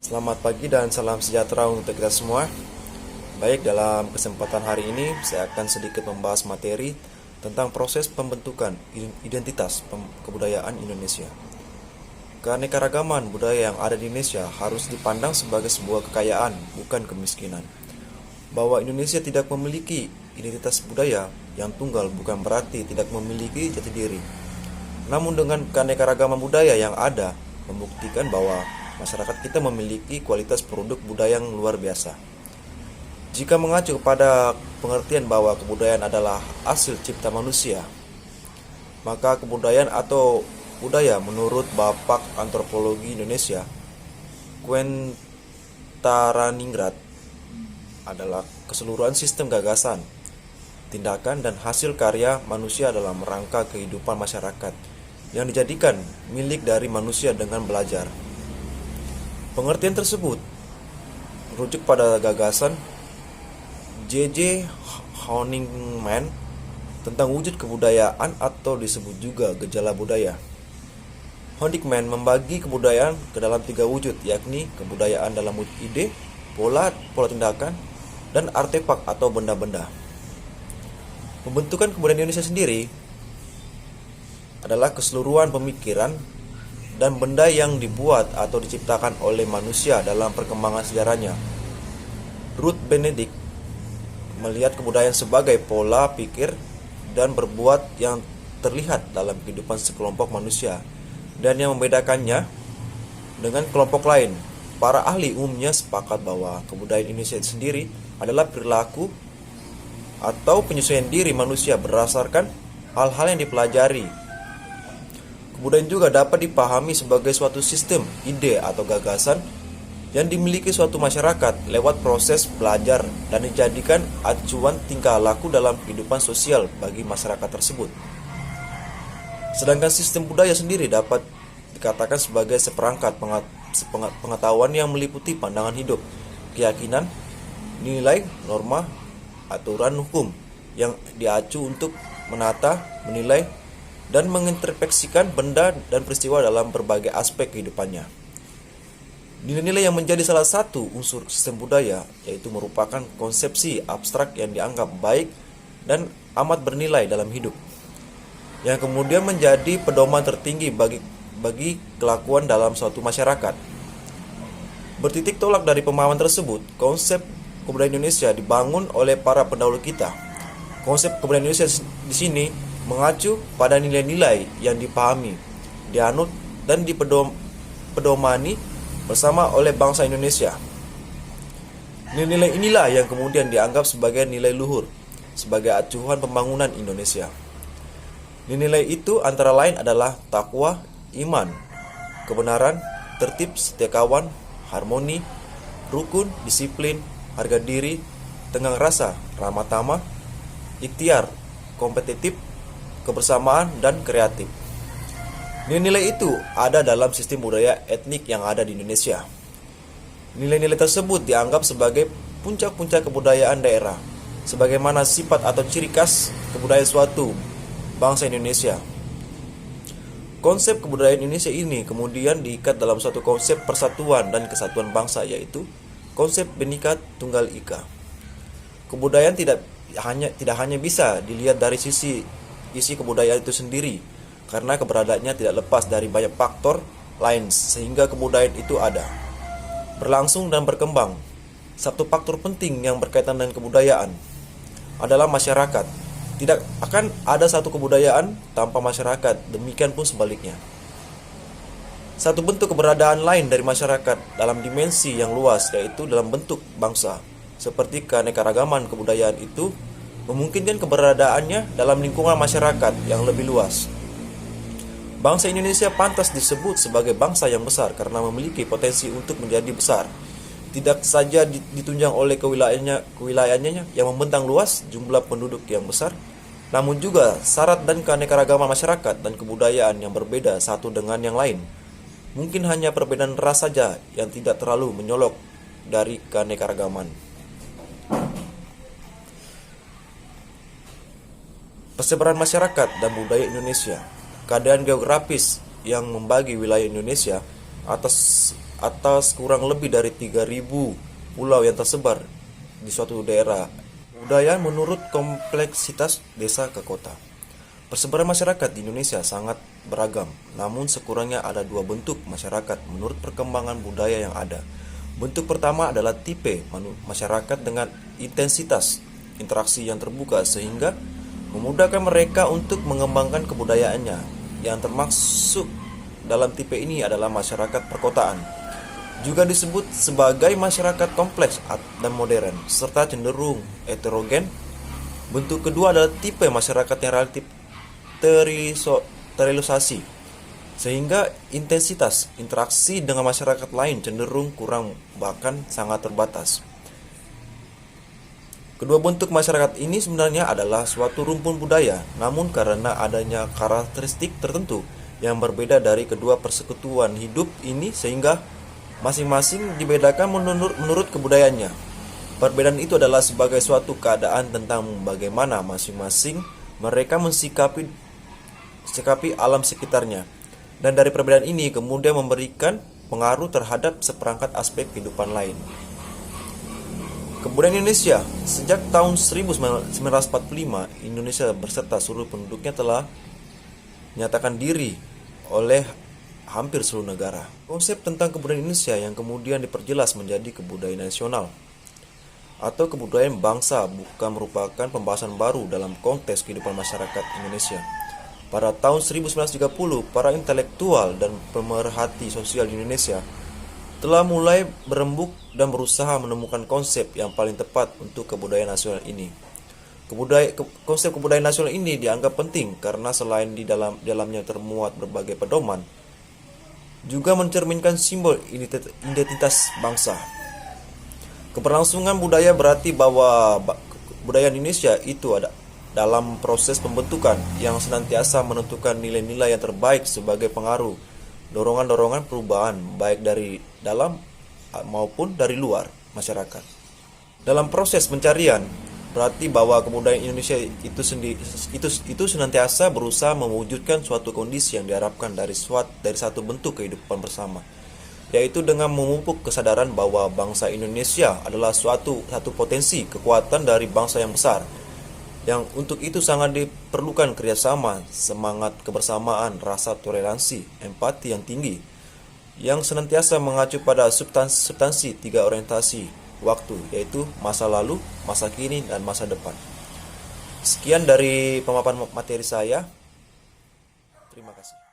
Selamat pagi dan salam sejahtera untuk kita semua. Baik, dalam kesempatan hari ini saya akan sedikit membahas materi tentang proses pembentukan identitas kebudayaan Indonesia. Keanekaragaman budaya yang ada di Indonesia harus dipandang sebagai sebuah kekayaan, bukan kemiskinan. Bahwa Indonesia tidak memiliki identitas budaya yang tunggal bukan berarti tidak memiliki jati diri. Namun dengan keanekaragaman budaya yang ada, membuktikan bahwa masyarakat kita memiliki kualitas produk budaya yang luar biasa. Jika mengacu kepada pengertian bahwa kebudayaan adalah hasil cipta manusia, maka kebudayaan atau budaya menurut Bapak Antropologi Indonesia, Quentaraningrat, adalah keseluruhan sistem gagasan, tindakan, dan hasil karya manusia dalam rangka kehidupan masyarakat yang dijadikan milik dari manusia dengan belajar. Pengertian tersebut merujuk pada gagasan J.J. Honigman tentang wujud kebudayaan atau disebut juga gejala budaya. Honigman membagi kebudayaan ke dalam 3 wujud, yakni kebudayaan dalam wujud ide, pola tindakan, dan artefak atau benda-benda. Pembentukan kebudayaan Indonesia sendiri adalah keseluruhan pemikiran dan benda yang dibuat atau diciptakan oleh manusia dalam perkembangan sejarahnya. Ruth Benedict melihat kebudayaan sebagai pola pikir dan berbuat yang terlihat dalam kehidupan sekelompok manusia dan yang membedakannya dengan kelompok lain. Para ahli umumnya sepakat bahwa kebudayaan Indonesia sendiri adalah perilaku atau penyesuaian diri manusia berdasarkan hal-hal yang dipelajari. Kebudayaan juga dapat dipahami sebagai suatu sistem, ide, atau gagasan yang dimiliki suatu masyarakat lewat proses belajar dan dijadikan acuan tingkah laku dalam kehidupan sosial bagi masyarakat tersebut. Sedangkan sistem budaya sendiri dapat dikatakan sebagai seperangkat pengetahuan yang meliputi pandangan hidup, keyakinan, nilai, norma, aturan hukum yang diacu untuk menata, menilai, dan mengintrospeksikan benda dan peristiwa dalam berbagai aspek kehidupannya. Nilai-nilai yang menjadi salah satu unsur sistem budaya, yaitu merupakan konsepsi abstrak yang dianggap baik dan amat bernilai dalam hidup, yang kemudian menjadi pedoman tertinggi bagi kelakuan dalam suatu masyarakat. Bertitik tolak dari pemahaman tersebut, konsep kebudayaan Indonesia dibangun oleh para pendahulu kita. Konsep kebudayaan Indonesia di sini mengacu pada nilai-nilai yang dipahami, dianut, dan dipedomani bersama oleh bangsa Indonesia. Nilai-nilai inilah yang kemudian dianggap sebagai nilai luhur, sebagai acuan pembangunan Indonesia. Nilai-nilai itu antara lain adalah takwa, iman, kebenaran, tertib, setia kawan, harmoni, rukun, disiplin, harga diri, tenggang rasa, ramah tamah, ikhtiar, kompetitif, kebersamaan, dan kreatif. Nilai-nilai itu ada dalam sistem budaya etnik yang ada di Indonesia. Nilai-nilai tersebut dianggap sebagai puncak-puncak kebudayaan daerah, sebagaimana sifat atau ciri khas kebudayaan suatu bangsa Indonesia. Konsep kebudayaan Indonesia ini kemudian diikat dalam suatu konsep persatuan dan kesatuan bangsa, yaitu konsep Bhinneka Tunggal Ika. Kebudayaan tidak hanya bisa dilihat dari isi kebudayaan itu sendiri, karena keberadaannya tidak lepas dari banyak faktor lain sehingga kebudayaan itu ada, berlangsung dan berkembang. Satu faktor penting yang berkaitan dengan kebudayaan adalah masyarakat. Tidak akan ada satu kebudayaan tanpa masyarakat, demikian pun sebaliknya. Satu bentuk keberadaan lain dari masyarakat dalam dimensi yang luas, yaitu dalam bentuk bangsa. Seperti keanekaragaman kebudayaan itu memungkinkan keberadaannya dalam lingkungan masyarakat yang lebih luas. Bangsa Indonesia pantas disebut sebagai bangsa yang besar karena memiliki potensi untuk menjadi besar. Tidak saja ditunjang oleh kewilayahannya yang membentang luas, jumlah penduduk yang besar, namun juga syarat dan keanekaragaman masyarakat dan kebudayaan yang berbeda satu dengan yang lain. Mungkin hanya perbedaan ras saja yang tidak terlalu menyolok dari keanekaragaman. Persebaran masyarakat dan budaya Indonesia. Keadaan geografis yang membagi wilayah Indonesia atas atas kurang lebih dari 3.000 pulau yang tersebar di suatu daerah. Budaya menurut kompleksitas desa ke kota. Persebaran masyarakat di Indonesia sangat beragam, namun sekurangnya ada dua bentuk masyarakat menurut perkembangan budaya yang ada. Bentuk pertama adalah tipe masyarakat dengan intensitas interaksi yang terbuka sehingga memudahkan mereka untuk mengembangkan kebudayaannya. Yang termasuk dalam tipe ini adalah masyarakat perkotaan. Juga disebut sebagai masyarakat kompleks dan modern, serta cenderung heterogen. Bentuk kedua adalah tipe masyarakat yang relatif terisolisasi, sehingga intensitas interaksi dengan masyarakat lain cenderung kurang bahkan sangat terbatas. Kedua bentuk masyarakat ini sebenarnya adalah suatu rumpun budaya, namun karena adanya karakteristik tertentu yang berbeda dari kedua persekutuan hidup ini sehingga masing-masing dibedakan menurut kebudayaannya. Perbedaan itu adalah sebagai suatu keadaan tentang bagaimana masing-masing mereka mensikapi alam sekitarnya. Dan dari perbedaan ini kemudian memberikan pengaruh terhadap seperangkat aspek kehidupan lain. Kebudayaan Indonesia. Sejak tahun 1945, Indonesia beserta seluruh penduduknya telah menyatakan diri oleh hampir seluruh negara. Konsep tentang kebudayaan Indonesia yang kemudian diperjelas menjadi kebudayaan nasional atau kebudayaan bangsa bukan merupakan pembahasan baru dalam konteks kehidupan masyarakat Indonesia. Pada tahun 1930, para intelektual dan pemerhati sosial di Indonesia telah mulai berembuk dan berusaha menemukan konsep yang paling tepat untuk kebudayaan nasional ini. Konsep kebudayaan nasional ini dianggap penting karena selain di dalamnya termuat berbagai pedoman, juga mencerminkan simbol identitas bangsa. Keberlangsungan budaya berarti bahwa budaya Indonesia itu ada dalam proses pembentukan yang senantiasa menentukan nilai-nilai yang terbaik sebagai pengaruh dorongan-dorongan perubahan baik dari dalam maupun dari luar masyarakat. Dalam proses pencarian berarti bahwa kebudayaan Indonesia itu senantiasa berusaha mewujudkan suatu kondisi yang diharapkan dari satu bentuk kehidupan bersama, yaitu dengan memupuk kesadaran bahwa bangsa Indonesia adalah satu potensi kekuatan dari bangsa yang besar, yang untuk itu sangat diperlukan kerjasama, semangat kebersamaan, rasa toleransi, empati yang tinggi, yang senantiasa mengacu pada substansi tiga orientasi waktu, yaitu masa lalu, masa kini, dan masa depan. Sekian dari pemaparan materi saya. Terima kasih.